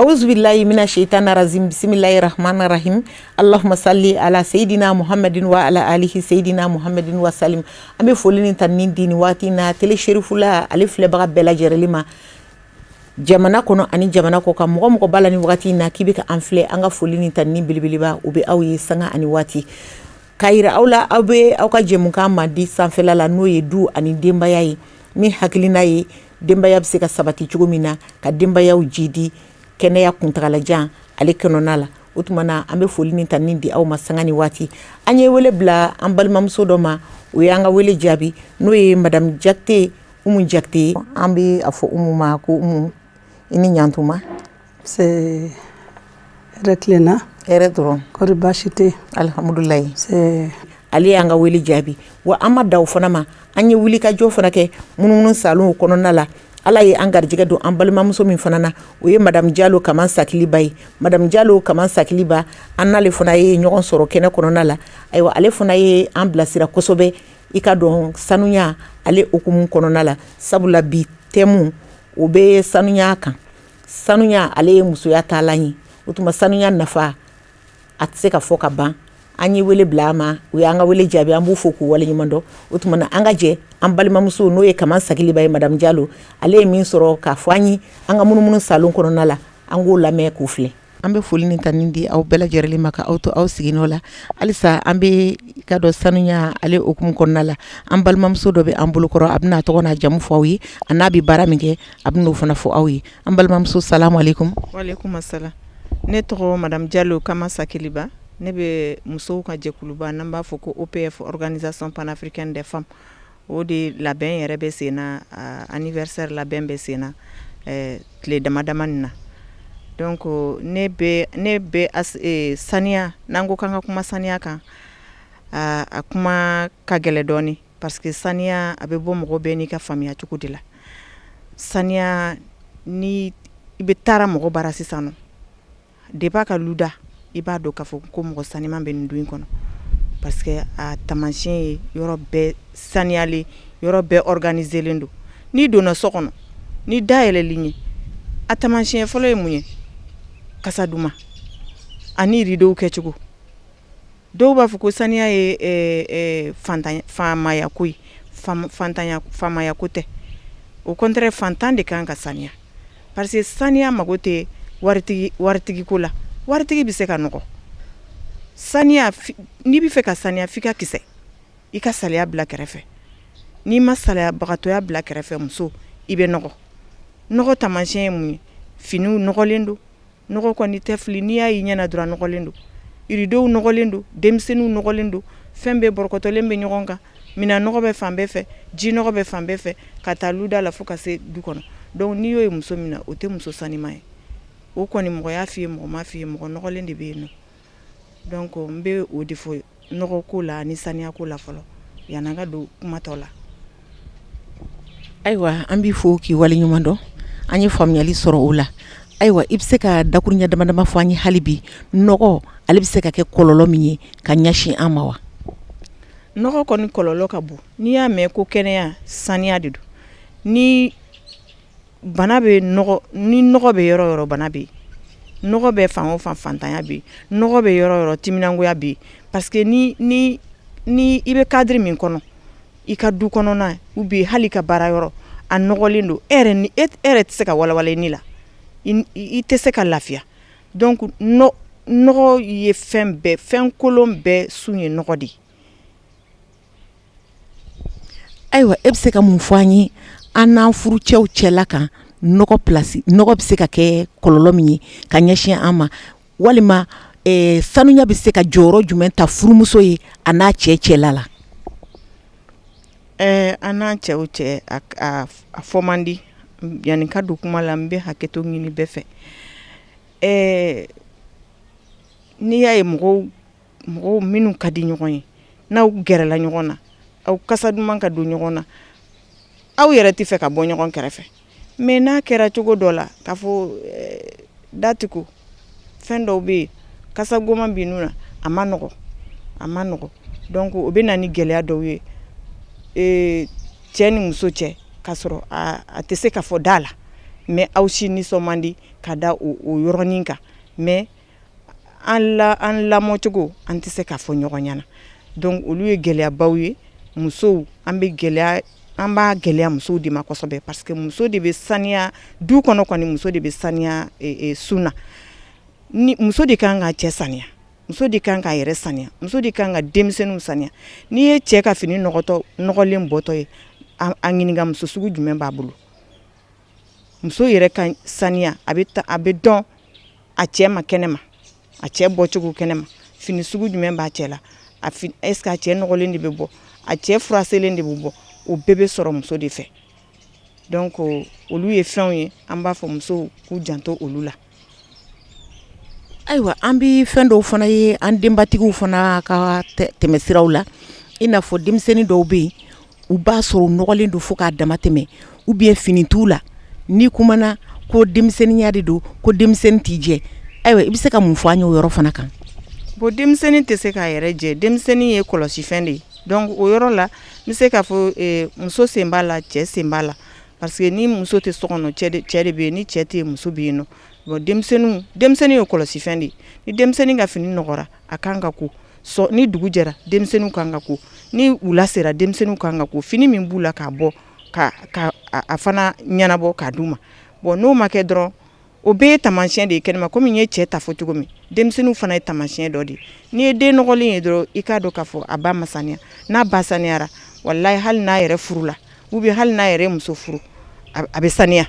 أعوذ بالله من الشيطان الرجيم بسم الله الرحمن الرحيم اللهم صل على سيدنا محمد وعلى آله سيدنا محمد وسلم أمي فولين تنين دين واتنا تلي شريفولا ألف لبغا بلا جرلما jamana kono ani jamana ko ka mɔgɔ bala ni wagati na kibe ka anfle anga folini tanni bilbiliba ube awi sanga ani wati kaira awla abe aw ka jemuka madi sanfela la no ye du ani dembaya yi ni hakilina ye dembaya be se ka sabati cogo mina ka dembaya jidi kɛnɛya kuntagala jan ale kɛnɔna la o tumana an bɛ foli ni tanni di aw ma sanga ni waati an ye wele bila an balimamuso dɔ ma o ye an ka wele jaabi n'o ye madame Jakite Umu Jakite an bɛ a fɔ Umu ma ko Umu i ni ɲantuma c'est reklena hɛrɛ dɔrɔn kɔri baasi tɛ alhamdulilayi c'est ale y'an ka wele jaabi wa an ma da o fana ma an ye wuli ka jɔ fana kɛ munumunu salon kɔnɔna la ala ye an garijɛgɛ don an balimamuso min fana na o ye madame Jalo Kaman Sakiliba ye madame Jalo Kaman Sakiliba an n'ale fana ye ɲɔgɔn sɔrɔ kɛnɛ kɔnɔna la ayiwa ale fana ye an bilasira kosɛbɛ i ka dɔn sanuya ale okumu kɔnɔna la sabula bi tɛmu o bɛ sanuya kan sanuya ale ye musoya taalan ye o tuma sanuya nafa a tɛ se ka fɔ ka ban an ye wele bila ma o y'an ka wele jaabi an b'u fo k'u wale ɲuman dɔn o tuma na an ka jɛ an balimamuso n'o ye Kaman Sakiliba ye madame Jalo ale ye min sɔrɔ k'a fɔ an ye an ka munumunu salon kɔnɔna la an k'o lamɛn k'u filɛ an bɛ foli ni tanni di aw bɛɛ lajɛlen ma ka aw to aw siginɔ la halisa an bɛ ka dɔ sanuya ale okumu kɔnɔna la an balimamuso dɔ bɛ an bolokɔrɔ a bɛna tɔgɔ n'a jamu fɔ aw ye a n'a bɛ baara min kɛ a bɛ n'o fana fɔ aw ye an balimamuso salamu aleykum. Waleykum assalam ne tɔgɔ madame Jalo Kaman Sakiliba ne bɛ musow ka jɛkuluba n'an b'a fɔ ko OPF organisation panafricaine des femmes o de labɛn yɛrɛ bɛ sen na anniversaire labɛn bɛ sen na tile dama dama nin na donc ne bɛ saniya n'an ko k'an ka kuma saniya kan a kuma ka gɛlɛ dɔɔni parce que saniya a bɛ bɔ mɔgɔ bɛɛ n'i ka faamuya cogo de la saniya ni i bɛ taara mɔgɔ bara sisan nɔ depuis ka luda i b'a dɔn k'a fɔ ko mɔgɔ saniman bɛ nin du in kɔnɔ parce que a taamasiyɛn ye yɔrɔ bɛɛ saniyalen yɔrɔ bɛɛ organiselen don n'i donna so kɔnɔ ni dayɛlɛli ye a taamasiyɛn fɔlɔ ye mun ye kasa duman ani rideau kɛcogo dɔw b'a fɔ ko saniya ye faamaya ko ye faamaya ko tɛ au contraire fantan de kan ka saniya parce que saniya mago tɛ waritigi ko la waritigi bɛ se ka nɔgɔ saniya n'i bɛ fɛ ka saniya f'i ka kisɛ i ka saliya bila kɛrɛfɛ n'i ma saliyabagatɔya bila kɛrɛfɛ muso i bɛ nɔgɔ taamasiyɛn ye mun ye finiw nɔgɔlen don nɔgɔ kɔni tɛ fili n'i y'a y'i ɲɛna dɔrɔn nɔgɔlen don rideau nɔgɔlen don denmisɛnninw nɔgɔlen don fɛn bɛɛ bɔrɔkɔtɔlen bɛ ɲɔgɔn kan minan nɔgɔ bɛ fan bɛɛ fɛ ji nɔgɔ bɛ fan bɛɛ fɛ ka taa luda la fo ka se du kɔnɔ donc n'i y'o ye muso min na o tɛ muso sanima ye o kɔni mɔgɔ y'a f'i ye mɔgɔ m'a f'i ye mɔgɔ nɔgɔlen de bɛ yen nɔ donc n bɛ o de fɔ nɔgɔ ko la ni saniya ko la fɔlɔ yan'an ka don kuma tɔ la. ayiwa an b'i fo k'i wale ɲuman dɔn an ye faamuyali sɔrɔ o la ayiwa i bɛ se ka dakuruɲa dama dama fɔ an ye hali bi nɔgɔ ale bɛ se ka kɛ kɔlɔlɔ min ye ka ɲɛsin an ma wa. nɔgɔ kɔni kɔlɔlɔ ka bon n'i y'a mɛn ko kɛnɛya saniya de don ni bana bɛ nɔgɔ ni nɔgɔ bɛ yɔrɔ yɔrɔ bana bɛ yen nɔgɔ bɛ fan o fan fantanya bɛ yen nɔgɔ bɛ yɔrɔ yɔrɔ timinangoya bɛ yen parce que ni i bɛ cadre min kɔnɔ i ka du kɔnɔna ou bien hali ka baara yɔrɔ a nɔgɔlen don e yɛrɛ tɛ se ka walawala ni la i tɛ se ka lafiya donc nɔgɔ ye fɛn kolon bɛɛ sun ye nɔgɔ de ye. ayiwa e bɛ se ka mun fɔ an ye an n'an furucɛw cɛla kan nɔgɔ bɛ se ka kɛ kɔlɔlɔ min ye ka ɲɛsin an ma walima sanuya bɛ se ka jɔyɔrɔ jumɛn ta furumuso ye a n'a cɛ cɛla la. an n'an cɛw cɛ a fɔ man di yanni ka don kuma la n bɛ hakɛto ɲini bɛɛ fɛ n'i y'a ye mɔgɔw minnu ka di ɲɔgɔn ye n'aw gɛrɛla ɲɔgɔn na aw kasa duman ka don ɲɔgɔn na aw yɛrɛ tɛ fɛ ka bɔ ɲɔgɔn kɛrɛfɛ mais n'a kɛra cogo dɔ la k'a fɔ datiku fɛn dɔw bɛ yen kasa goman bɛ n'u na a ma nɔgɔ donc o bɛ na ni gɛlɛya dɔw ye cɛ ni muso cɛ k'a sɔrɔ a tɛ se ka fɔ da la mais aw si nisɔn di ka da o yɔrɔnin kan mais an lamɔcogo an tɛ se k'a fɔ ɲɔgɔn ɲɛna donc olu ye gɛlɛyabaw ye musow an b'a gɛlɛya musow de ma kosɛbɛ parce que muso de bɛ saniya du kɔnɔ kɔni muso de bɛ saniya sun na ni muso de kan ka cɛ saniya muso de kan ka yɛrɛ saniya muso de kan ka denmisɛnninw saniya n'i ye cɛ ka fini nɔgɔlen bɔtɔ ye a ɲininka muso sugu jumɛn b'a bolo muso yɛrɛ ka saniya a bɛ dɔn a cɛ ma kɛnɛ ma a cɛ bɔcogo kɛnɛ ma fini sugu jumɛn b'a cɛ la est-ce que a cɛ nɔgɔlen de bɛ bɔ a cɛ furaselen de bɛ bɔ o bɛɛ bɛ sɔrɔ muso de fɛ donc olu ye fɛnw ye an b'a fɔ musow k'u janto olu la. Ayiwa an bɛ fɛn dɔw fana ye an denbatigiw fana ka tɛmɛsiraw la i n'a fɔ denmisɛnnin dɔw bɛ yen u b'a sɔrɔ u nɔgɔlen don fo k'a dama tɛmɛ ou bien fini t'u la n'i kumana ko denmisɛnninya de don ko denmisɛnnin t'i jɛ ayiwa i bɛ se ka mun fɔ an ye o yɔrɔ fana kan. Bon denmisɛnnin tɛ se k'a yɛrɛ jɛ denmisɛnnin ye kɔlɔsifɛn de ye donc o yɔrɔ la n bɛ se k'a fɔ muso sen b'a la cɛ sen b'a la parce que ni muso tɛ so kɔnɔ cɛ de bɛ yen ni cɛ tɛ yen muso bɛ yen nɔ bon denmisɛnnin ye kɔlɔsifɛn de ye ni denmisɛnnin ka fini nɔgɔra a kan ka ko ni dugu jɛra denmisɛnninw kan ka ko ni wula sera denmisɛnninw kan ka ko fini min b'u la k'a bɔ a fana ɲɛnabɔ k'a d'u ma bon n'o ma kɛ dɔrɔn o bɛɛ ye taamasiyɛn de ye kɛnɛma komi n ye cɛ ta fɔ cogo min denmisɛnninw fana ye taamasiyɛn dɔ de ye n'i ye den nɔgɔlen ye dɔrɔn i k'a dɔn k'a fɔ a ba ma saniya n'a ba saniyara walayi hali n'a yɛrɛ furu la ou bien hali n'a yɛrɛ muso furu a bɛ saniya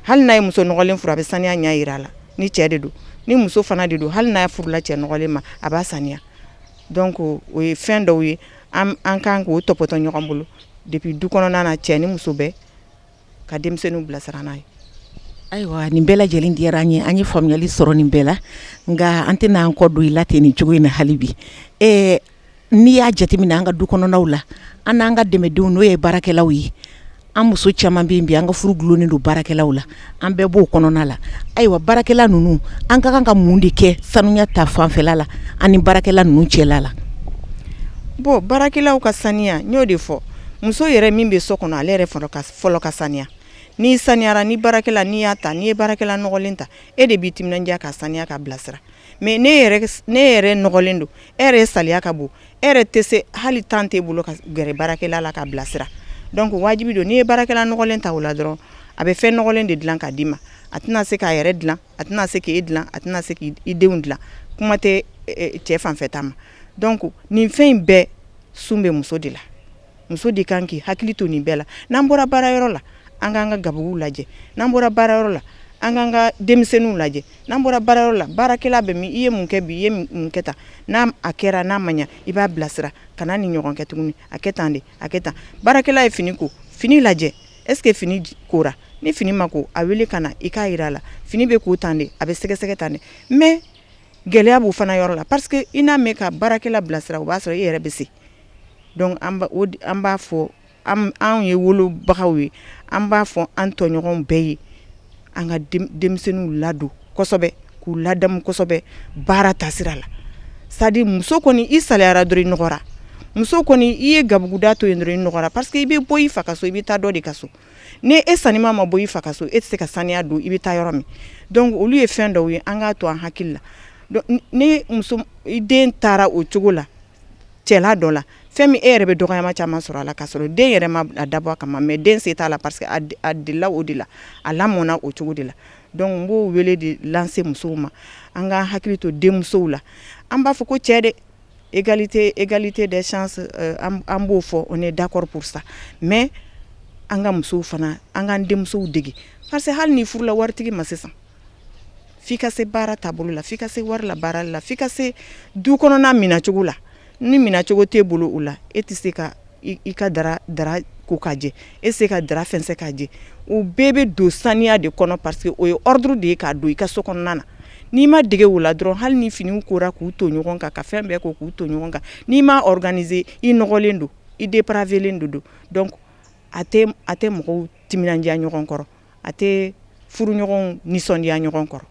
hali n'a ye muso nɔgɔlen furu a bɛ saniya ɲɛ yira a la ni cɛ de don ni muso fana de don hali n'a furula cɛ nɔgɔlen ma a b'a saniya donc o ye fɛn dɔw ye an kan k'o tɔpɔtɔ ɲɔgɔn bolo depuis du kɔnɔna na cɛ ni muso bɛɛ ka denmisɛnninw bilasira n'a ye. Ayiwa nin bɛɛ lajɛlen diyara an ye faamuyali sɔrɔ nin bɛɛ la nka an tɛna an kɔ don i la ten nin cogo in na hali bi n'i y'a jateminɛ an ka du kɔnɔnaw la an n'an ka dɛmɛdenw n'o ye baarakɛlaw ye an muso caman bɛ yen bi an ka furu gulonnen don baarakɛlaw la an bɛɛ b'o kɔnɔna la ayiwa baarakɛla ninnu an ka kan ka mun de kɛ sanuya ta fanfɛla la ani baarakɛla ninnu cɛla la. Bon baarakɛlaw ka saniya n y'o de fɔ muso yɛrɛ min bɛ so kɔnɔ ale yɛrɛ fɔlɔ ka saniya n'i saniyara ni baarakɛla n'i y'a ta n'i ye baarakɛla nɔgɔlen ta e de b'i timinandiya ka saniya ka bilasira mais ne yɛrɛ nɔgɔlen don e yɛrɛ saliya ka bon e yɛrɛ tɛ se hali temps t'e bolo ka gɛrɛ baarakɛla la ka bilasira donc wajibi don n'i ye baarakɛla nɔgɔlen ta o la dɔrɔn a bɛ fɛn nɔgɔlen de dilan k'a d'i ma a tɛna se k'a yɛrɛ dilan a tɛna se k'e dilan a tɛna se k'i denw dilan kuma tɛ cɛ fanfɛ ta ma donc nin fɛn in bɛɛ sun bɛ muso de la muso de kan k'i hakili to nin bɛɛ la n'an bɔra baarayɔrɔ la an k'an ka gabuguw lajɛ n'an bɔra baarayɔrɔ la an k'an ka denmisɛnninw lajɛ n'an bɔra baarayɔrɔ la baarakɛla bɛ min i ye mun kɛ bi i ye mun kɛ tan n'a a kɛra n'a ma ɲa i b'a bilasira kana ni ɲɔgɔn kɛ tuguni a kɛ tan de a kɛ tan baarakɛla ye fini ko fini lajɛ est-ce que fini kora ni fini ma ko a wele ka na i k'a yira a la fini bɛ ko tan de a bɛ sɛgɛsɛgɛ tan de mais gɛlɛya b'o fana yɔrɔ la parce que i n'a mɛn ka baarakɛla bilasira o b'a sɔrɔ i yɛrɛ bɛ se donc an b'a fɔ anw ye wolobagaw ye an b'a fɔ an tɔɲɔgɔnw bɛɛ ye an ka denmisɛnninw ladon kosɛbɛ k'u ladamu kosɛbɛ baara taasira la c'est à dire muso kɔni i saliyara dɔrɔn i nɔgɔra muso kɔni i ye gabuguda to yen dɔrɔn i nɔgɔra parce que i bɛ bɔ i fa ka so i bɛ taa dɔ de ka so ni e sanima ma bɔ i fa ka so e tɛ se ka saniya don i bɛ taa yɔrɔ min donc olu ye fɛn dɔw ye an k'a to an hakili la donc ni muso i den taara o cogo la cɛla dɔ la fɛn min e yɛrɛ bɛ dɔgɔyama caman sɔrɔ a la k'a sɔrɔ den yɛrɛ ma a dabɔ a kama mais den se t'a la parce que a delila o de la a lamɔna o cogo de la donc n b'o wele de lancer musow ma an k'an hakili to denmusow la an b'a fɔ ko cɛ de égalité des chances an b'o fɔ on est d'accord pour ça mais an ka musow fana an k'an denmusow dege parce que hali ni furula waritigi ma sisan f'i ka se baara taabolo la f'i ka se wari la baarali la f'i ka se du kɔnɔna minacogo la ni minacogo t'e bolo o la e tɛ se ka i ka dara ko k'a jɛ e tɛ se ka dara fɛnsɛ k'a jɛ o bɛɛ bɛ don saniya de kɔnɔ parce que o ye ordre de ye k'a don i ka so kɔnɔna na n'i ma dege o la dɔrɔn hali ni finiw kora k'u to ɲɔgɔn kan ka fɛn bɛɛ ko k'u to ɲɔgɔn kan n'i ma organiser i nɔgɔlen don i dépravelen don donc a tɛ mɔgɔw timinandiya ɲɔgɔn kɔrɔ a tɛ furuɲɔgɔnw nisɔndiya ɲɔgɔn kɔrɔ.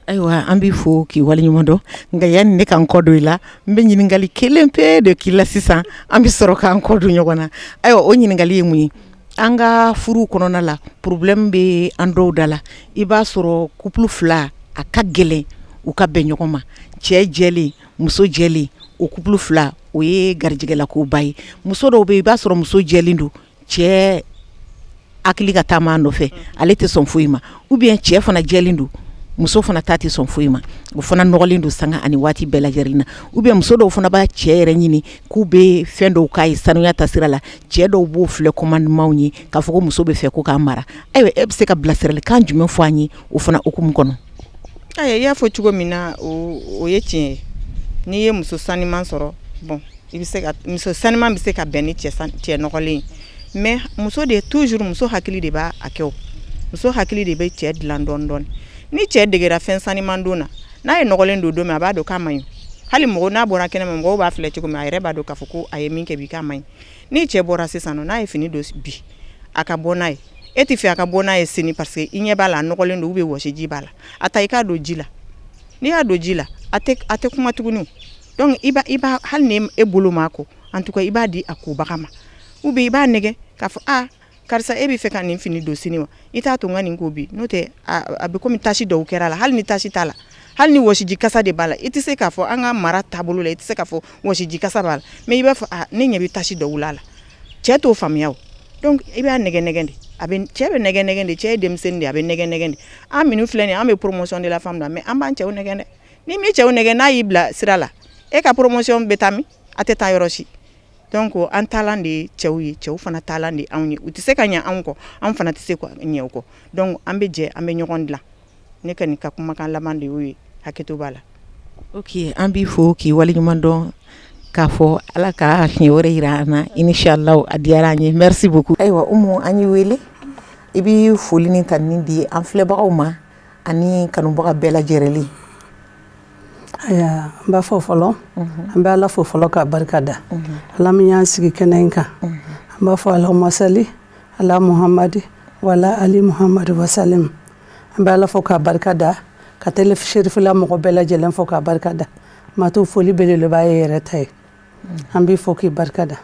Ayiwa an b'i fo k'i waleɲuman dɔn nka yanni ne k'an kɔ don i la n bɛ ɲininkali kelen pe de k'i la sisan an bɛ sɔrɔ k'an kɔ don ɲɔgɔn na ayiwa o ɲininkali ye mun ye an ka furu kɔnɔna la problème bɛ an dɔw da la i b'a sɔrɔ couple fila a ka gɛlɛn u ka bɛn ɲɔgɔn ma cɛ jɛlen muso jɛlen o couple fila o ye garijɛgɛla ko ba ye muso dɔw bɛ i b'a sɔrɔ muso jɛlen don cɛ hakili ka taama nɔfɛ ale tɛ sɔn foyi ma ou bien cɛ fana jɛlen don muso fana ta tɛ sɔn foyi ma o fana nɔgɔlen don sanga ani waati bɛɛ lajɛlen na ou bien muso dɔw fana b'a cɛ yɛrɛ ɲini k'u bɛ fɛn dɔw k'a ye sanuya tasira la cɛ dɔw b'o filɛ commandement ye k'a fɔ ko muso bɛ fɛ ko k'a mara ayiwa e bɛ se ka bilasiralikan jumɛn fɔ an ye o fana hukumu kɔnɔ. Ayiwa i y'a fɔ cogo min na o ye tiɲɛ ye n'i ye muso saniman sɔrɔ bon i bɛ se ka muso saniman bɛ se ka bɛn ni cɛ nɔgɔlen ye mais muso de toujours muso hakili de b'a kɛ o muso hakili de bɛ cɛ dilan dɔɔni dɔɔni ni cɛ degera fɛn saniman don na n'a ye nɔgɔlen don don min a b'a dɔn k'a man ɲi hali mɔgɔ n'a bɔra kɛnɛma mɔgɔw b'a filɛ cogo min a yɛrɛ b'a dɔn k'a fɔ ko a ye min kɛ bi k'a man ɲi ni cɛ bɔra sisan n'a ye fini don bi a ka bɔ n'a ye e tɛ fɛ a ka bɔ n'a ye sini parce que i ɲɛ b'a la a nɔgɔlen don ou bien wɔsi ji b'a la a ta i k'a don ji la n'i y'a don ji la a tɛ kuma tuguni donc i b'a hali ni e bolo ma ko en tout cas i b'a di a kobaga ma ou bien i b'a nɛgɛ k'a fɔ karisa e bɛ fɛ ka nin fini don sini wa i t'a to n ka nin ko bi n'o tɛ a bɛ komi tasi dɔw kɛra la hali ni tasi t'a la hali ni wɔsiji kasa de b'a la i tɛ se k'a fɔ an ka mara taabolo la i tɛ se k'a fɔ wɔsiji kasa b'a la mais i b'a fɔ ne ɲɛ bɛ tasi dɔw la cɛ t'o faamuya o donc i b'a nɛgɛ nɛgɛ de cɛ bɛ nɛgɛ nɛgɛ de cɛ ye denmisɛnnin de a bɛ nɛgɛ nɛgɛ de an minnu filɛ nin ye an bɛ promotion de la femme la mais an b'an cɛw nɛgɛ dɛ ni min cɛw nɛgɛ n'a y'i bila sira la e ka promotion bɛ taa min a tɛ taa yɔrɔ si donc an taalan de ye cɛw ye cɛw fana taalan de anw ye u tɛ se ka ɲɛ anw kɔ anw fana tɛ se ka ɲɛ u kɔ donc an bɛ jɛ an bɛ ɲɔgɔn dilan ne ka nin ka kumakan laban de y'o ye hakɛto b'a la. ok an b'i fo k'i waleɲuman dɔn k'a fɔ ala ka fiɲɛ wɛrɛ yira an na inchallah a diyara an ye merci beaucoup. ayiwa Umu an y'i wele i bɛ foli ni tani di an filɛbagaw ma ani kanubaga bɛɛ lajɛlen. Aya n b'a fɔ fɔlɔ an bɛ ala fo fɔlɔ ka barika da ala min y'an sigi kɛnɛ in kan an b'a fɔ Allahumma salli ala Muhammad wala ali Muhammad wa sallim an bɛ ala fo ka barika da ka tele sherifula mɔgɔ bɛɛ lajɛlen fo ka barika da ma to foli belebeleba ye yɛrɛ ta ye an b'i fo k'i barika da.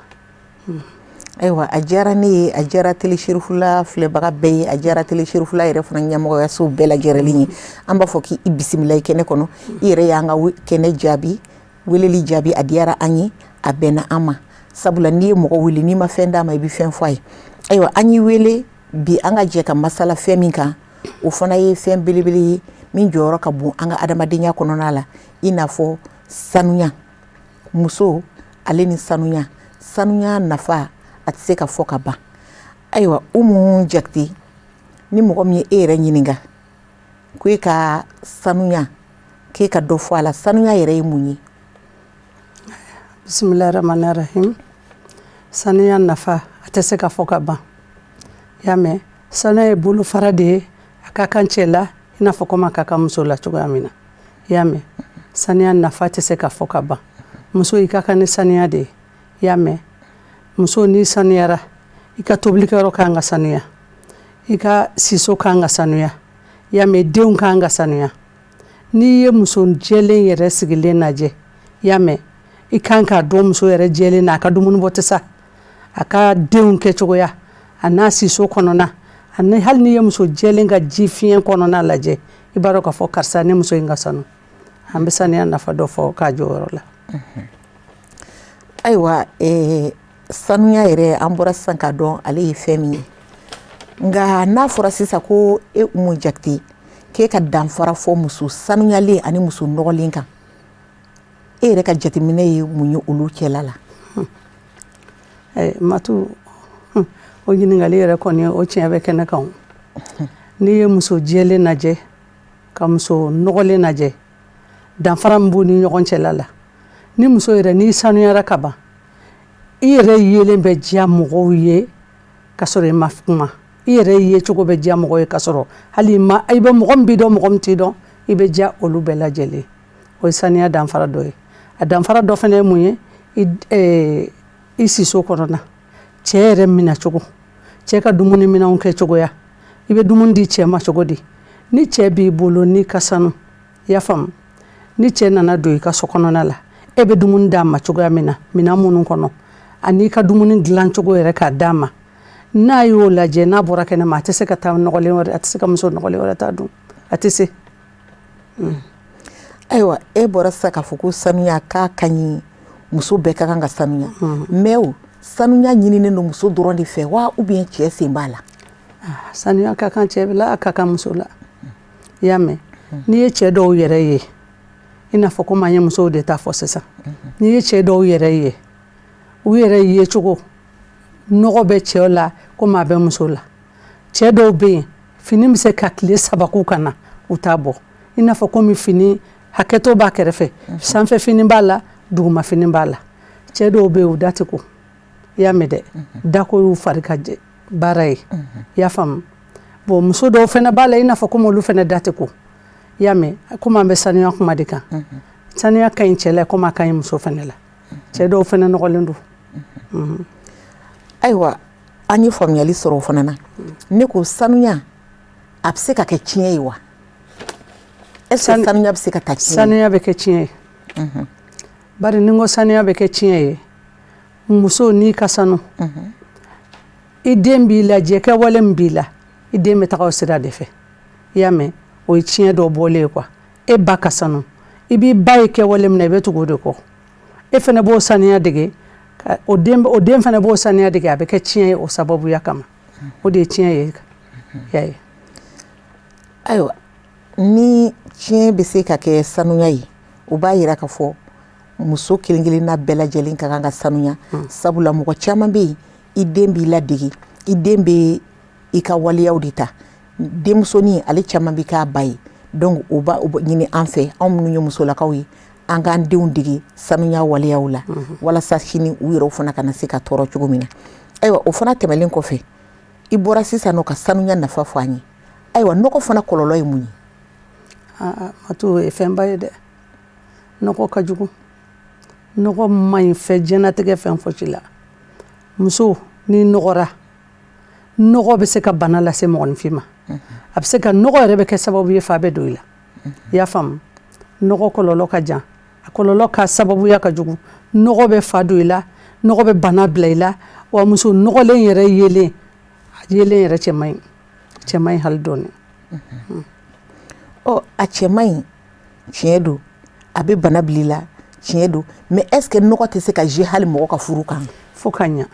ayiwa a diyara ne ye a diyara tele sherifula filɛbaga bɛɛ ye a diyara tele sherifula yɛrɛ fana ɲɛmɔgɔyaso bɛɛ lajɛlen ye an b'a fɔ k'i bisimila i kɛnɛ kɔnɔ i yɛrɛ y'an ka kɛnɛ jaabi weleli jaabi a diyara an ye a bɛnna an ma sabula n'i ye mɔgɔ wele n'i ma fɛn d'a ma i bɛ fɛn fɔ a ye ayiwa an y'i wele bi an ka jɛ ka masala fɛn min kan o fana ye fɛn belebele ye min jɔyɔrɔ ka bon an ka adamadenya kɔnɔna la i n'a fɔ sanuya muso ale ni sanuya nafa a tɛ se ka fɔ ka ban ayiwa Umu Jakite ni mɔgɔ min ye e yɛrɛ ɲininka ko e ka sanuya k'e ka dɔ fɔ a la sanuya yɛrɛ ye mun ye. Bismillahirrahmanirrahim. Sanuya nafa a tɛ se ka fɔ ka ban y'a mɛn sanuya ye bolo fara de ye a ka kan cɛ la i n'a fɔ komi a ka kan muso la cogoya min na y'a mɛn sanuya nafa tɛ se ka fɔ ka ban muso i ka kan ni sanuya de ye y'a mɛn muso n'i sanuyara i ka tobilikɛyɔrɔ kan ka sanuya i ka siso kan ka sanuya y'a mɛn denw kan ka sanuya n'i ye muso jɛlen yɛrɛ sigilen lajɛ y'a mɛn i kan k'a dɔn muso yɛrɛ jɛlen na a ka dumuni bɔ tɛ sa a ka denw kɛcogoya a n'a siso kɔnɔna hali n'i ye muso jɛlen ka ji fiɲɛ kɔnɔna lajɛ i b'a dɔn k'a fɔ karisa ne muso in ka sanu an bɛ sanuya nafa dɔ fɔ k'a jɔ yɔrɔ la. ayiwa sanuya yɛrɛ an bɔra sisan k'a dɔn ale ye fɛn min ye nka n'a fɔra sisan ko e Umu Jakite k'e ka danfara fɔ muso sanuyalen ani muso nɔgɔlen kan e yɛrɛ ka jateminɛ ye mun ye olu cɛla la. Matu o ɲininkali yɛrɛ kɔni o tiɲɛ bɛ kɛnɛ kan n'i ye muso jɛlen lajɛ ka muso nɔgɔlen lajɛ danfara min b'u ni ɲɔgɔn cɛla la ni muso yɛrɛ n'i sanuyara ka ban i yɛrɛ yelen bɛ diya mɔgɔw ye ka sɔrɔ i ma kuma i yɛrɛ ye cogo bɛ diya mɔgɔw ye ka sɔrɔ hali i bɛ mɔgɔ min b'i dɔn mɔgɔ min t'i dɔn i bɛ diya olu bɛɛ lajɛlen o ye sanuya danfara dɔ ye a danfara dɔ fana ye mun ye i siso kɔnɔna cɛ yɛrɛ minɛ cogo cɛ ka dumuni minɛnw kɛ cogoya i bɛ dumuni di cɛ ma cogo di ni cɛ b'i bolo n'i ka sanu i y'a faamu ni cɛ nana don i ka so kɔnɔna la e bɛ dumuni d'a ma cogoya min na minɛn minnu kɔnɔ ani i ka dumuni dilan cogo yɛrɛ k'a d'a ma n'a y'o lajɛ n'a bɔra kɛnɛma a tɛ se ka taa nɔgɔlen wɛrɛ a tɛ se ka muso nɔgɔlen wɛrɛ ta dun a tɛ se. Ayiwa e bɔra sisan k'a fɔ ko sanuya k'a ka ɲi muso bɛɛ ka kan ka sanuya mais o sanuya ɲininen don muso dɔrɔn de fɛ wa ou bien cɛ sen b'a la? Sanuya ka kan cɛ la a ka kan muso la i y'a mɛn n'i ye cɛ dɔw yɛrɛ ye i n'a fɔ komi an ye musow de ta fɔ sisan n'i ye cɛ dɔw yɛrɛ ye u yɛrɛ ye cogo nɔgɔ bɛ cɛw la komi a bɛ muso la cɛ dɔw bɛ yen fini bɛ se ka tile 3 k'u ka na u t'a bɔ i n'a fɔ komi fini hakɛto b'a kɛrɛfɛ sanfɛ fini b'a la duguma fini b'a la cɛ dɔw bɛ yen u da tɛ ko i y'a mɛn dɛ dako y'u fari ka baara ye i y'a faamu bon muso dɔw fana b'a la i n'a fɔ komi olu fana da tɛ ko i y'a mɛn komi an bɛ sanuya kuma de kan sanuya ka ɲi cɛ la komi a ka ɲi muso fana la cɛ dɔw fana nɔgɔlen don. Ayiwa an ye faamuyali sɔrɔ o fana na ne ko sanuya a bɛ se ka kɛ tiɲɛ ye wa? Est-ce que sanuya bɛ se ka taa tiɲɛ? Sanuya bɛ kɛ tiɲɛ ye bari ni n ko sanuya bɛ kɛ tiɲɛ ye muso n'i ka sanu i den b'i la jɛkɛwale min b'i la i den bɛ taga o sira de fɛ i y'a mɛn o ye tiɲɛ dɔ bɔlen ye quoi e ba ka sanu i b'i ba ye kɛwale min na i bɛ tugu o de kɔ e fana b'o sanuya dege o den fana b'o sanuya dege a bɛ kɛ tiɲɛ ye o sababuya kama o de ye tiɲɛ ye y'a ye. Ayiwa ni tiɲɛ bɛ se ka kɛ sanuya ye o b'a yira k'a fɔ muso kelen-kelenna bɛɛ lajɛlen ka kan ka sanuya sabula mɔgɔ caman bɛ yen i den b'i ladege i den bɛ i ka waleyaw de ta denmusonin ale caman bɛ k'a ba ye donc o b'a ɲini an fɛ anw minnu ye musolakaw ye an k'an denw dege sanuya waleyaw la walasa sini u yɛrɛw fana kana se ka tɔɔrɔ cogo min na. Ayiwa o fana tɛmɛlen kɔfɛ i bɔra sisan nɔ ka sanuya nafa fɔ an ye ayiwa nɔgɔ fana kɔlɔlɔ ye mun ye? Matu o ye fɛnba ye dɛ nɔgɔ ka jugu nɔgɔ man ɲi fɛn diɲɛlatigɛ fɛn fosi la muso n'i nɔgɔra nɔgɔ bɛ se ka bana lase mɔgɔninfin ma a bɛ se ka nɔgɔ yɛrɛ bɛ kɛ sababu ye fa bɛ don i la i y'a faamu nɔgɔ kɔlɔlɔ ka jan a kɔlɔlɔ ka sababuya ka jugu nɔgɔ bɛ fa don i la nɔgɔ bɛ bana bila i la wa muso nɔgɔlen yɛrɛ yelen yɛrɛ cɛ man ɲi hali dɔɔni. A cɛ man ɲi tiɲɛ don a bɛ bana bila i la tiɲɛ don mais est ce que nɔgɔ tɛ se ka jouer hali mɔgɔ ka furu kan? Fo ka ɲa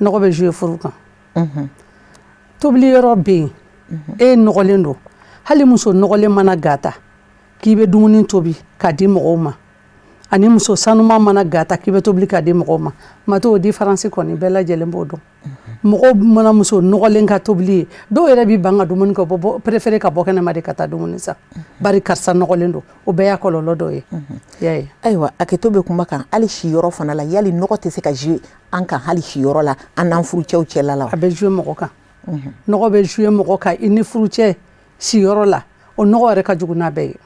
nɔgɔ bɛ jouer furu kan tobili yɔrɔ bɛ yen e nɔgɔlen don hali muso nɔgɔlen mana gata k'i bɛ dumuni tobi k'a di mɔgɔw ma ani muso sanuman mana gata k'i bɛ tobili k'a di mɔgɔw ma mato o différence kɔni bɛɛ lajɛlen b'o dɔn mɔgɔw mana muso nɔgɔlen ka tobili ye dɔw yɛrɛ b'i ban ka dumuni kɛ préféré ka bɔ kɛnɛma de ka taa dumuni san bari karisa nɔgɔlen don o bɛɛ y'a kɔlɔlɔ dɔ ye y'a ye. Ayiwa hakɛto bɛ kuma kan hali siyɔrɔ fana la yali nɔgɔ tɛ se ka jouer an kan hali siyɔrɔ la an n'an furucɛw cɛla la wa? A bɛ jouer mɔgɔ kan nɔgɔ bɛ jouer mɔgɔ kan i ni furucɛ siyɔrɔ la o nɔgɔ yɛrɛ ka jugu n'a bɛɛ ye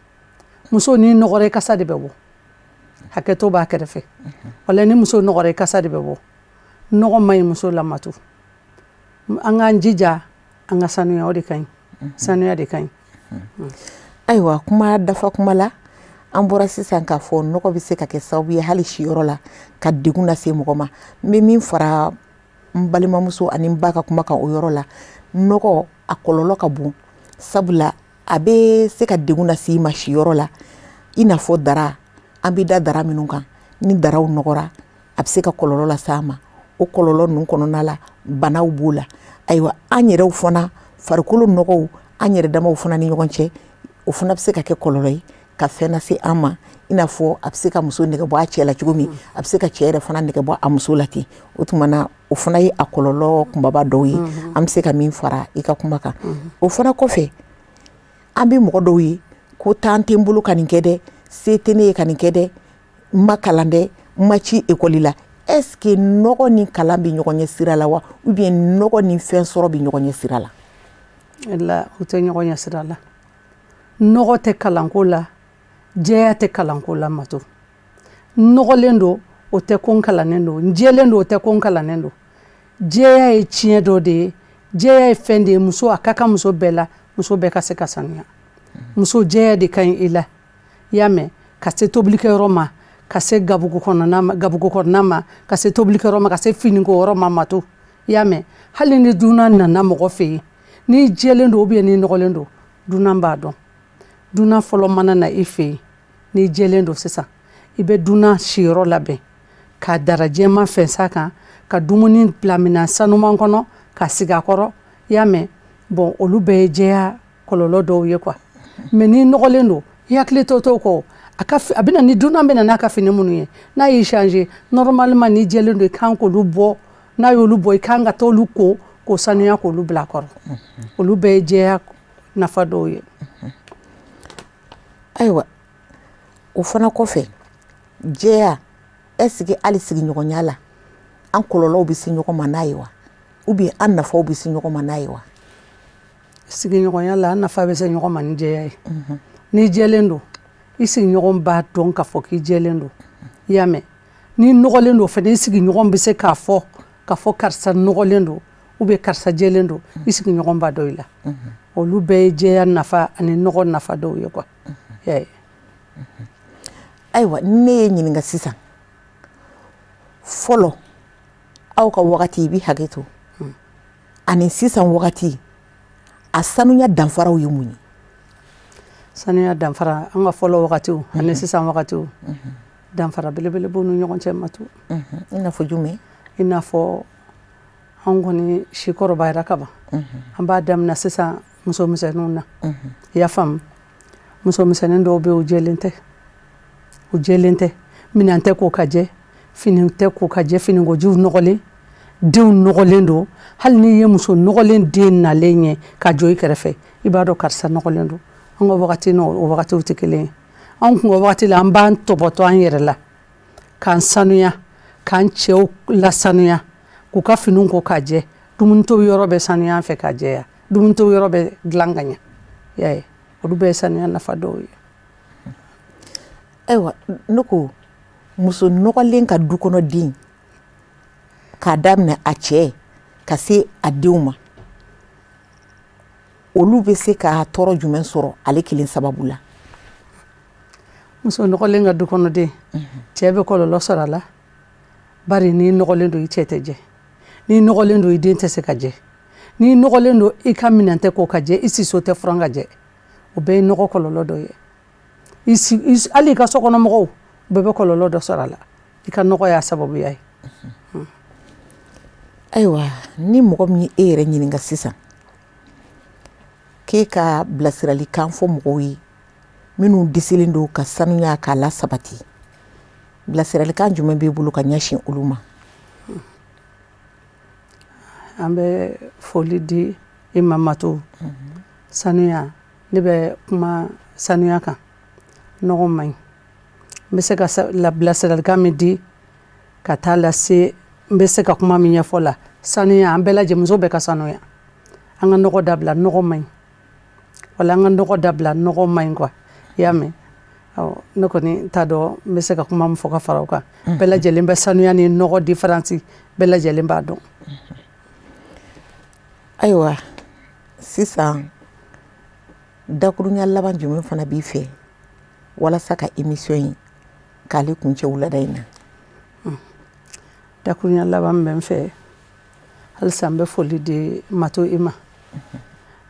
muso n'i nɔgɔra i kasa de bɛ bɔ hakɛto b'a kɛrɛfɛ wala ni muso nɔgɔra i kasa de bɛ bɔ nɔgɔ man ɲi muso la Matu an k'an jija an ka sanuya o de ka ɲi sanuya de ka ɲi. Ayiwa kuma dafa kuma la an bɔra sisan k'a fɔ nɔgɔ bɛ se ka kɛ sababu ye hali siyɔrɔ la ka degun lase mɔgɔ ma n bɛ min fara n balimamuso ani n ba ka kuma kan o yɔrɔ la nɔgɔ a kɔlɔlɔ ka bon sabula a bɛ se ka degun lase i ma siyɔrɔ la i n'a fɔ dara an bɛ da dara minnu kan ni daraw nɔgɔra a bɛ se ka kɔlɔlɔ lase a ma o kɔlɔlɔ ninnu kɔnɔna la banaw b'o la ayiwa an yɛrɛw fana farikolo nɔgɔw an yɛrɛ damaw fana ni ɲɔgɔn cɛ o fana bɛ se ka kɛ kɔlɔlɔ ye ka fɛn lase an ma i n'a fɔ a bɛ se ka muso nɛgɛ bɔ a cɛ la cogo min a bɛ se ka cɛ yɛrɛ fana nɛgɛ bɔ a muso la ten o tuma na o fana ye a kɔlɔlɔ kunbaba dɔw ye an bɛ se ka min fara i ka kuma kan o fana kɔfɛ an bɛ mɔgɔ dɔw ye ko t'an tɛ n bolo ka nin kɛ dɛ se tɛ ne ye ka nin kɛ dɛ n ma kalan dɛ n ma ci ekɔli la est ce que nɔgɔ ni kalan bɛ ɲɔgɔn ɲɛ sira la wa ou bien nɔgɔ ni fɛn sɔrɔ bɛ ɲɔgɔn ɲɛ sira la? La u tɛ ɲɔgɔn ɲɛ sira la nɔgɔ tɛ kalanko la jɛya tɛ kalanko la Matu nɔgɔlen don o tɛ ko n kalannen don jɛlen don o tɛ ko n kalannen don jɛya ye tiɲɛ dɔ de ye jɛya ye fɛn de ye muso a ka kan muso bɛɛ la muso bɛɛ ka se ka sanuya muso jɛya de ka ɲi i la i y'a mɛn ka se tobilikɛyɔrɔ ma ka se gabugu kɔnɔna ma ka se tobilikɛyɔrɔ ma ka se finiko yɔrɔ ma Matu y'a mɛn hali ni dunan nana mɔgɔ fɛ yen n'i jɛlen don ubiyɛn n'i nɔgɔlen don dunan b'a dɔn dunan fɔlɔ mana na i fɛ yen n'i jɛlen don sisan i bɛ dunan siyɔrɔ labɛn ka dara jɛman fɛns'a kan ka dumuni bila minan sanuman kɔnɔ ka sigi a kɔrɔ y'a mɛn bon olu bɛɛ ye jɛya kɔlɔlɔ dɔw ye quoi mais n'i nɔgɔlen don i hakili to t'o kɔ a bɛ na ni dunan bɛ na n'a ka fini minnu ye n'a y'i changer normalement n'i jɛlen don i kan k'olu bɔ n'a y'olu bɔ i kan ka t'olu ko k'o sanuya k'olu bila a kɔrɔ olu bɛɛ ye jɛya nafa dɔw ye. Ayiwa o fana kɔfɛ jɛya est-ce que hali sigiɲɔgɔnya la an kɔlɔlɔw bɛ se ɲɔgɔn ma n'a ye wa ou bien an nafaw bɛ se ɲɔgɔn ma n'a ye wa. Sigiɲɔgɔnya la an nafa bɛ se ɲɔgɔn ma ni jɛya ye n'i jɛlen don i sigiɲɔgɔn b'a dɔn k'a fɔ k'i jɛlen don i y'a mɛn n'i nɔgɔlen don fana i sigiɲɔgɔn bɛ se k'a fɔ karisa nɔgɔlen don ou bien karisa jɛlen don i sigiɲɔgɔn b'a dɔn i la olu bɛɛ ye jɛya nafa ani nɔgɔ nafa dɔw ye quoi. Ayiwa ne ye ɲininka sisan fɔlɔ aw ka wagati i bɛ hakɛ to ani sisan wagati a sanuya danfaraw ye mun ye. Sanuya danfara an ka fɔlɔ wagatiw ani sisan wagatiw danfara belebele b'u ni ɲɔgɔn cɛ matu. I n'a fɔ jumɛn. I n'a fɔ an kɔni si kɔrɔbayara ka ban an b'a daminɛ sisan musomisɛnninw na i y'a faamu musomisɛnnin dɔw bɛ u jɛlen tɛ minan tɛ ko ka jɛ fini tɛ ko ka jɛ finikojiw nɔgɔlen denw nɔgɔlen don hali n'i ye muso nɔgɔlen den nalen ye ka jɔ i kɛrɛfɛ i b'a dɔn karisa nɔgɔlen don an ka wagati n'o wagatiw tɛ kelen ye an kun ka wagati la an b'an tɔbɔtɔ an yɛrɛ la k'an sanuya k'an cɛw lasanuya k'u ka finiw ko ka jɛ dumuni tobi yɔrɔ bɛ sanuya an fɛ ka jɛya dumuni tobi yɔrɔ bɛ dilan ka ɲɛ y'a ye olu bɛɛ ye sanuya nafa dɔw ye. Ayiwa ne ko muso nɔgɔlen ka du kɔnɔ den k'a daminɛ a cɛ ka se a denw ma olu bɛ se ka tɔɔrɔ jumɛn sɔrɔ ale kelen sababu la. Muso nɔgɔlen ka du kɔnɔ den cɛ bɛ kɔlɔlɔ sɔrɔ a la bari n'i nɔgɔlen don i cɛ tɛ jɛ n'i nɔgɔlen don i den tɛ se ka jɛ n'i nɔgɔlen don i ka minan tɛ ko ka jɛ i siso tɛ furan ka jɛ o bɛɛ ye nɔgɔ kɔlɔlɔ dɔ ye hali i ka sokɔnɔmɔgɔw bɛɛ bɛ kɔlɔlɔ dɔ sɔrɔ a la i ka nɔgɔ y'a sababuya ye. Ayiwa ni mɔgɔ min ye e yɛrɛ ɲininka sisan k'e ka bilasiralikan fɔ mɔgɔw ye minnu disilen don ka sanuya k'a la sabati bilasiralikan jumɛn b'i bolo ka ɲɛsin olu ma. An bɛ foli di i ma Matu sanuya ne bɛ kuma sanuya kan nɔgɔ man ɲi n bɛ se ka bilasiralikan min di ka taa lase n bɛ se ka kuma min ɲɛfɔ la sanuya an bɛɛ lajɛ muso bɛɛ ka sanuya an ka nɔgɔ dabila nɔgɔ man ɲi wala an ka nɔgɔ dabila nɔgɔ man ɲi quoi i y'a mɛn ne kɔni t'a dɔn n bɛ se ka kuma min fɔ ka fara o kan bɛɛ lajɛlen bɛ sanuya ni nɔgɔ différence bɛɛ lajɛlen b'a dɔn. Ayiwa sisan dakurunya laban jumɛn fana b'i fɛ walasa ka émission in k'ale kuncɛ wulada in na. Dakurunya laban bɛ n fɛ halisa n bɛ foli di Matu i ma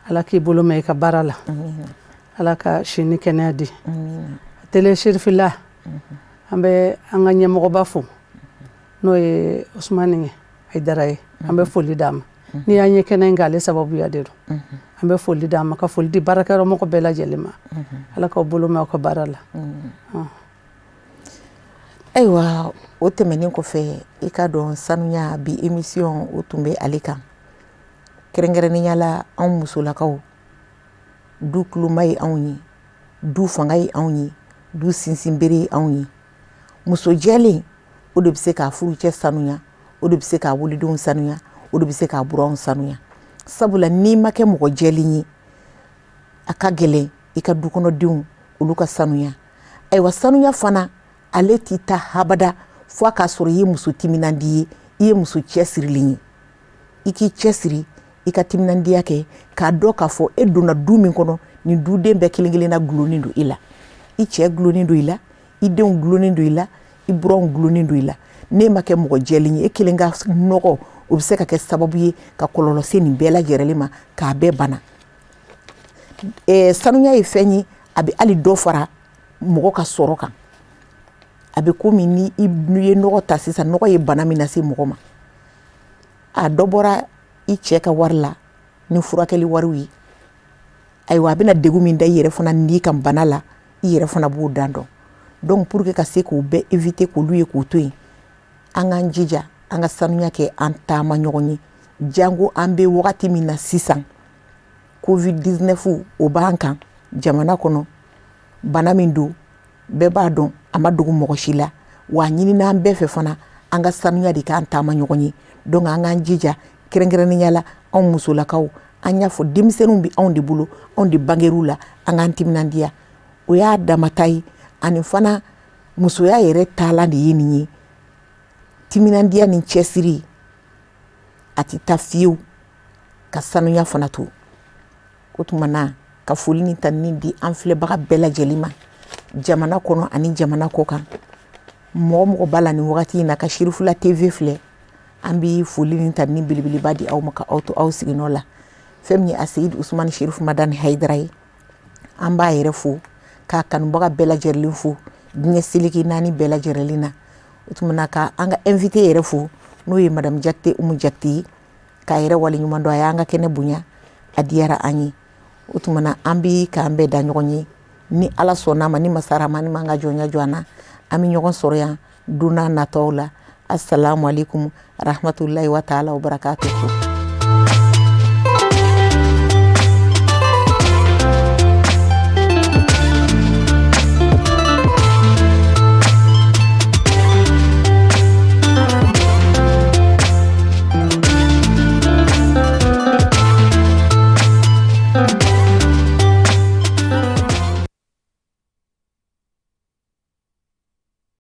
ala k'i bolo mɛn i ka baara la ala ka si ni kɛnɛya di télé Chérifila an bɛ an ka ɲɛmɔgɔba fo n'o ye Usumani Hayidara ye an bɛ foli d'a ma ni y'an ye kɛnɛ in k'ale sababuya de don an bɛ foli d'a ma ka foli di baarakɛyɔrɔmɔgɔ bɛɛ lajɛlen ma ala k'aw bolo mɛn aw ka baara la. Ayiwa o tɛmɛnen kɔfɛ i ka dɔn sanuya bi émission o tun bɛ ale kan kɛrɛnkɛrɛnnenya la anw musolakaw du kuluma ye anw ye du fanga ye anw ye du sinsinbere ye anw ye muso jɛlen o de bɛ se k'a furucɛ sanuya o de bɛ se k'a wolidenw sanuya o de bɛ se k'a buranw sanuya sabula n'i ma kɛ mɔgɔ jɛlen ye a ka gɛlɛn i ka dukɔnɔdenw olu ka sanuya ayiwa sanuya fana ale t'i ta habada fo a k'a sɔrɔ i ye muso timinandi ye i ye muso cɛsirilen ye i k'i cɛsiri i ka timinandiya kɛ k'a dɔn k'a fɔ e donna du min kɔnɔ nin duden bɛɛ kelen kelenna gulonnen don i la i cɛ gulonnen don i la i denw gulonnen don i la i buranw gulonnen don i la n'e ma kɛ mɔgɔ jɛlen ye e kelen ka nɔgɔ o bɛ se ka kɛ sababu ye ka kɔlɔlɔ se nin bɛɛ lajɛlen ma k'a bɛɛ bana. Sanuya ye fɛn ye a bɛ hali dɔ fara mɔgɔ ka sɔrɔ kan. A bɛ komi ni i ye nɔgɔ ta sisan, nɔgɔ ye bana min lase mɔgɔ ma. A dɔ bɔra i cɛ ka wari la ni furakɛli wariw ye. Ayiwa a bɛna degun min da i yɛrɛ fana n'i kan bana la, i yɛrɛ fana b'o dan dɔn. Donc pour que ka se k'o bɛɛ éviter k'olu ye k'o to yen, an k'an jija an ka sanuya kɛ an taama ɲɔgɔn ye. Jango an bɛ wagati min na sisan, Covid-19 o b'an kan jamana kɔnɔ, bana min don bɛɛ b'a dɔn a ma dogo mɔgɔ si la, wa ɲinina an bɛɛ fɛ fana an ka sanuya de k'an taama ɲɔgɔn ye. Donc an k'an jija kɛrɛnkɛrɛnnenya la anw musolakaw, an y'a fɔ denmisɛnninw bɛ anw de bolo, anw de banger'u la, an k'an timinandiya. O y'a damata ye, ani fana musoya yɛrɛ taalan de ye nin ye. Timinandiya ni cɛsiri a tɛ taa fiyewu ka sanuya fana to. O tuma na ka foli ni tani di an filɛbaga bɛɛ lajɛlen ma, jamana kɔnɔ ani jamana kɔ kan. Mɔgɔ mɔgɔ b'a la nin wagati in na ka Shirifula TV filɛ, an bɛ foli ni tani belebeleba di aw ma ka aw to aw sigiɲɔ la. Fɛn min ye Aseyid Usumani Sherifu Madani Hayidara ye, an b'a yɛrɛ fo k'a kanubaga bɛɛ lajɛlen fo diɲɛ seleke naani bɛɛ lajɛlen na. O tuma na ka an ka invité yɛrɛ fo n'o ye Madame Jakite Umu Jakite ye, k'a yɛrɛ waleɲuman dɔn, a y'an ka kɛnɛ bonya, a diyara an ye. O tuma na an bɛ k'an bɛɛ da ɲɔgɔn ye, ni Ala sɔnn'a ma, ni Masa Rahamani m'an ka jɔnya jɔ an na, an bɛ ɲɔgɔn sɔrɔ yan don n'a nataw la. Assalamu alaikum rahmatulahi wa taala wa barakatuhu.